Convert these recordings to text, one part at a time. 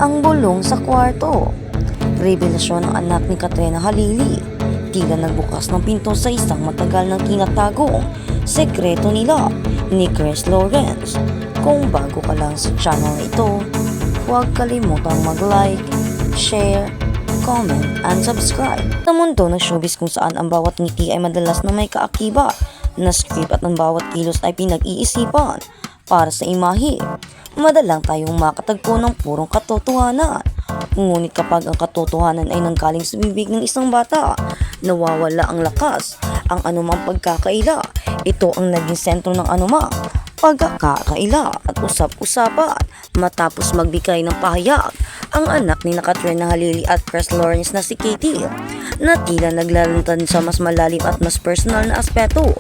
Ang bulong sa kwarto. Revelasyon ng anak ni Katrina Halili. Tila nagbukas ng pinto sa isang matagal nang tinatagong sekreto nila ni Chris Lawrence. Kung bago ka lang sa channel na ito, huwag kalimutang mag-like, share, comment, and subscribe. Sa mundo ng showbiz kung saan ang bawat ngiti ay madalas na may kaakibat na script at ang bawat kilos ay pinag-iisipan para sa imahe, madalang tayong makatagpo ng purong katotohanan. Ngunit kapag ang katotohanan ay nanggaling sa bibig ng isang bata, nawawala ang lakas, ang anumang pagkakaila. Ito ang naging sentro ng anumang pagkakaila at usap-usapan. Matapos magbigay ng pahayag, ang anak ni Katrina Halili at Chris Lawrence na si Katie, na tila naglalantad sa mas malalim at mas personal na aspeto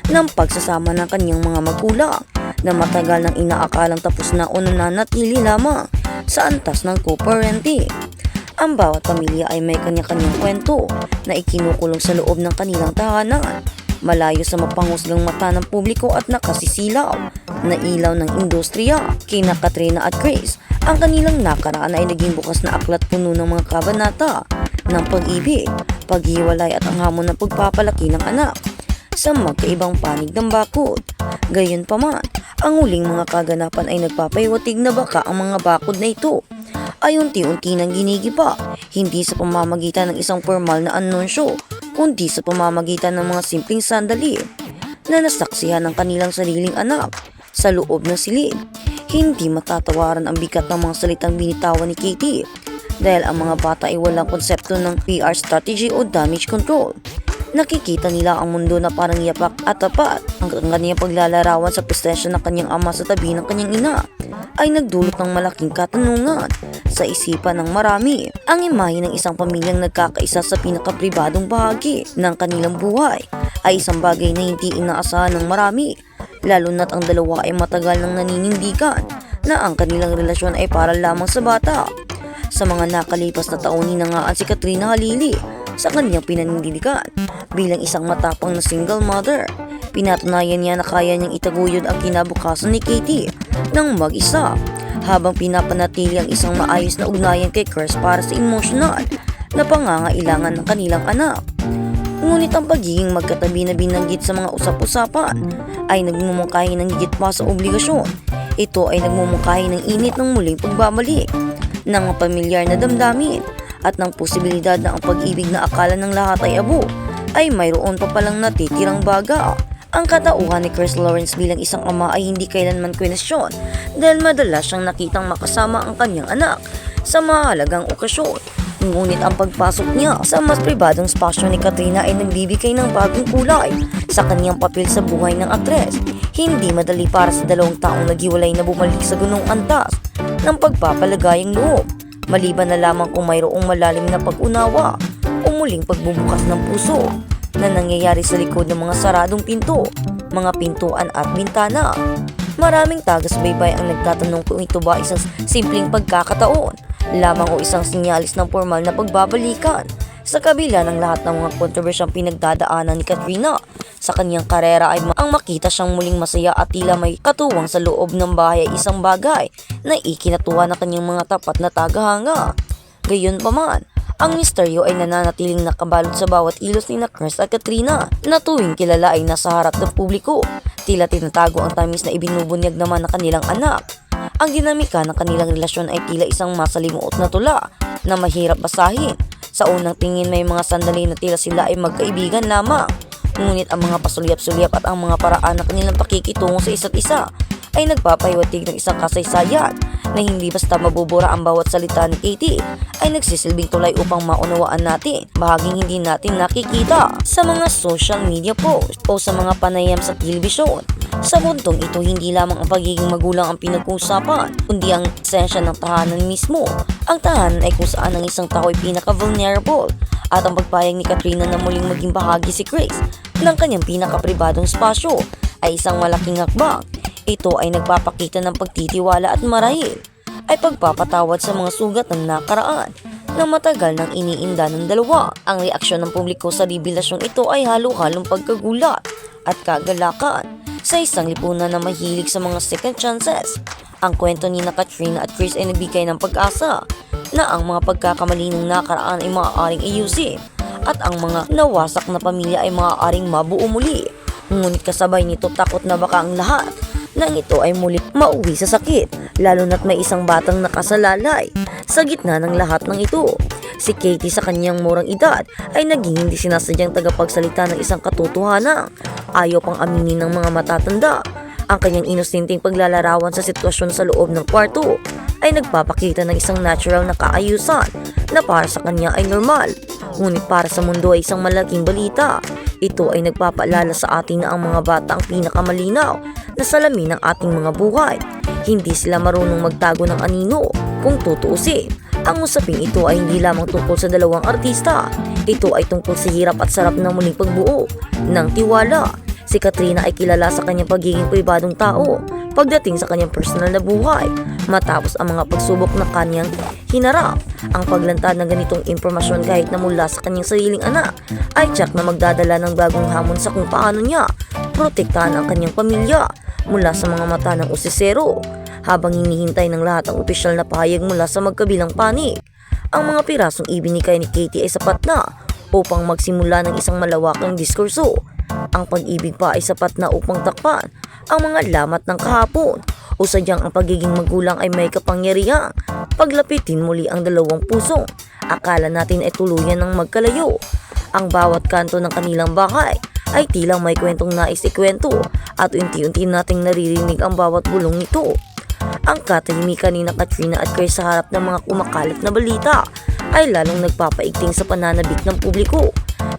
ng pagsasama ng kanyang mga magulang na matagal nang inaakalang tapos na o nananatili lamang sa antas ng co-parenting. Ang bawat pamilya ay may kanya-kanyang kwento na ikinukulong sa loob ng kanilang tahanan, malayo sa mapanghusgang mata ng publiko at nakasisilaw na ilaw ng industriya. Kina Katrina at Chris, ang kanilang nakaraan ay naging bukas na aklat puno ng mga kabanata ng pag-ibig, paghiwalay at ang hamon ng pagpapalaki ng anak sa magkaibang panig ng bakod. Gayunpaman, ang huling mga kaganapan ay nagpapahiwatig na baka ang mga bakod na ito ay unti-unti nang ginigiba, hindi sa pamamagitan ng isang formal na anunsyo, kundi sa pamamagitan ng mga simpleng sandali na nasaksihan ng kanilang sariling anak sa loob ng silid. Hindi matatawaran ang bigat ng mga salitang binitawan ni Katie dahil ang mga bata ay walang konsepto ng PR strategy o damage control. Nakikita nila ang mundo na parang yapak at tapat. Ang kanyang paglalarawan sa presensya ng kanyang ama sa tabi ng kanyang ina ay nagdulot ng malaking katanungan sa isipan ng marami. Ang imahe ng isang pamilyang nagkakaisa sa pinakapribadong bahagi ng kanilang buhay ay isang bagay na hindi inaasahan ng marami, lalo na't ang dalawa ay matagal nang naninindigan na ang kanilang relasyon ay para lamang sa bata. Sa mga nakalipas na taon, hinangaan si Katrina Halili sa kanyang pinanindigan bilang isang matapang na single mother. Pinatunayan niya na kaya niyang itaguyod ang kinabukasan ni Katie ng mag-isa, habang pinapanatili ang isang maayos na ugnayan kay Chris para sa emosyonal na pangangailangan ng kanilang anak. Ngunit ang pagiging magkatabi na binanggit sa mga usap-usapan ay nagmumungkahi ng higit pa sa obligasyon. Ito ay nagmumungkahi ng init ng muling pagbabalik ng pamilyar na damdamin at ng posibilidad na ang pag-ibig na akala ng lahat ay abo ay mayroon pa palang natitirang baga. Ang katauhan ni Chris Lawrence bilang isang ama ay hindi kailanman kwenestyon dahil madalas siyang nakitang makasama ang kanyang anak sa mahalagang okasyon. Ngunit ang pagpasok niya sa mas pribadong spasyo ni Katrina ay nagbibigay ng bagong kulay sa kanyang papel sa buhay ng aktres. Hindi madali para sa dalawang taong naghiwalay na bumalik sa gunung antas ng pagpapalagayang loob, maliban na lamang kung mayroong malalim na pag-unawa o muling pagbubukas ng puso na nangyayari sa likod ng mga saradong pinto, mga pintuan at bintana. Maraming tagas-baybay ang nagtatanong kung ito ba isang simpleng pagkakataon lamang o isang sinyalis ng formal na pagbabalikan. Sa kabila ng lahat ng mga kontrobersyang pinagdadaanan ni Katrina sa kanyang karera ay ang makita siyang muling masaya at tila may katuwang sa loob ng bahay ay isang bagay na ikinatuwa ng kanyang mga tapat na tagahanga. Gayunpaman, ang misteryo ay nananatiling nakabalot sa bawat ilos ni Chris at Katrina na tuwing kilala ay nasa harap ng publiko. Tila tinatago ang tamis na ibinubunyag naman ng kanilang anak. Ang dinamika ng kanilang relasyon ay tila isang masalimuot na tula na mahirap basahin. Sa unang tingin may mga sandali na tila sila ay magkaibigan lamang. Ngunit ang mga pasulyap-sulyap at ang mga paraan ng kanilang pakikitungo sa isa't isa ay nagpapahiwatig ng isang kasaysayan na hindi basta mabubura. Ang bawat salita ni Katie ay nagsisilbing tulay upang maunawaan natin bahaging hindi natin nakikita sa mga social media posts o sa mga panayam sa telebisyon. Sa puntong ito, hindi lamang ang pagiging magulang ang pinag-uusapan, kundi ang esensya ng tahanan mismo. Ang tahanan ay kung saan ang isang tao ay pinaka-vulnerable, at ang pagpayag ni Katrina na muling maging bahagi si Chris ng kanyang pinaka-pribadong spasyo ay isang malaking hakbang. Ito ay nagpapakita ng pagtitiwala at marahil ay pagpapatawad sa mga sugat ng nakaraan na matagal nang iniinda ng dalawa. Ang reaksyon ng publiko sa revelasyon ito ay halo-halong pagkagulat at kagalakan sa isang lipunan na mahilig sa mga second chances Ang kwento ni na Katrina at Chris ay nagbigay ng pag-asa na ang mga pagkakamali ng nakaraan ay maaaring ayusin at ang mga nawasak na pamilya ay maaaring mabuo muli. Ngunit kasabay nito takot na baka ang lahat nang ito ay muli mauwi sa sakit, lalo na't may isang batang nakasalalay sa gitna ng lahat ng ito. Si Katie sa kanyang murang edad ay naging hindi sinasadyang tagapagsalita ng isang katotohanan. Ayaw pang aminin ng mga matatanda. Ang kanyang inosenteng paglalarawan sa sitwasyon sa loob ng kwarto ay nagpapakita ng isang natural na kaayusan na para sa kanya ay normal. Ngunit para sa mundo ay isang malaking balita. Ito ay nagpapaalala sa atin na ang mga bata ang pinakamalinaw na salamin ng ating mga buhay. Hindi sila marunong magtago ng anino. Kung tutuusin, ang usaping ito ay hindi lamang tungkol sa dalawang artista. Ito ay tungkol sa hirap at sarap ng muling pagbuo ng tiwala. Si Katrina ay kilala sa kanyang pagiging pribadong tao pagdating sa kanyang personal na buhay. Matapos ang mga pagsubok na kanyang hinarap, ang paglantad ng ganitong impormasyon kahit na mula sa kanyang sariling anak ay tiyak na magdadala ng bagong hamon sa kung paano niya protektahan ang kanyang pamilya mula sa mga mata ng usisero. Habang hinihintay ng lahat ang opisyal na pahayag mula sa magkabilang panig, ang mga pirasong ibinigay ni Katie ay sapat na upang magsimula ng isang malawakang diskurso. Ang pag-ibig pa ay sapat na upang takpan ang mga lamat ng kahapon o sadyang ang pagiging magulang ay may kapangyarihang paglapitin muli ang dalawang puso. Akala natin ay tuluyan ng magkalayo. Ang bawat kanto ng kanilang bahay ay tilang may kwentong nais ikwento at unti-unti nating naririnig ang bawat bulong nito. Ang katahimikan ni Katrina at Chris sa harap ng mga kumakalat na balita ay lalong nagpapaigting sa pananabik ng publiko.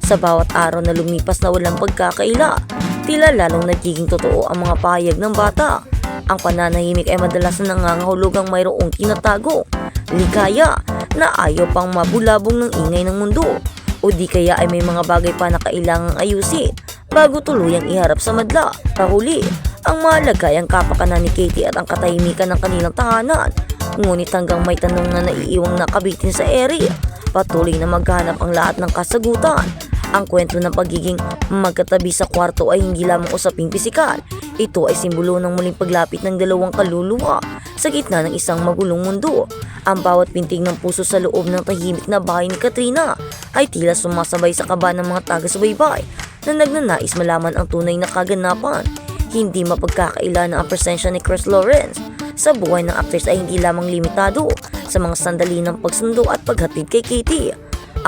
Sa bawat araw na lumipas na walang pagkakaila, tila lalong nagiging totoo ang mga pahayag ng bata. Ang pananahimik ay madalas na nangangahulugang mayroong tinatago, ligaya na ayaw pang mabulabong ng ingay ng mundo, o di kaya ay may mga bagay pa na kailangang ayusin bago tuluyang iharap sa madla. Kahuli, ang mahalaga ay ang kapakanan ni Katie at ang katahimikan ng kanilang tahanan. Ngunit hanggang may tanong na naiiwang nakabitin sa ere, patuloy na maghanap ang lahat ng kasagutan. Ang kwento ng pagiging magkatabi sa kwarto ay hindi lamang usaping pisikal. Ito ay simbolo ng muling paglapit ng dalawang kaluluwa sa gitna ng isang magulong mundo. Ang bawat pintig ng puso sa loob ng tahimik na bahay ni Katrina ay tila sumasabay sa kaba ng mga taga-subaybay na nagnanais malaman ang tunay na kaganapan. Hindi mapagkakaila na ang presensya ni Chris Lawrence sa buhay ng actress ay hindi lamang limitado sa mga sandali ng pagsundo at paghatid kay Katie.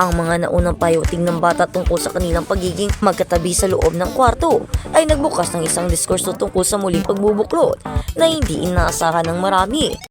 Ang mga naunang payoting ng bata tungkol sa kanilang pagiging magkatabi sa loob ng kwarto ay nagbukas ng isang diskurso tungkol sa muling pagbubuklod na hindi inaasahan ng marami.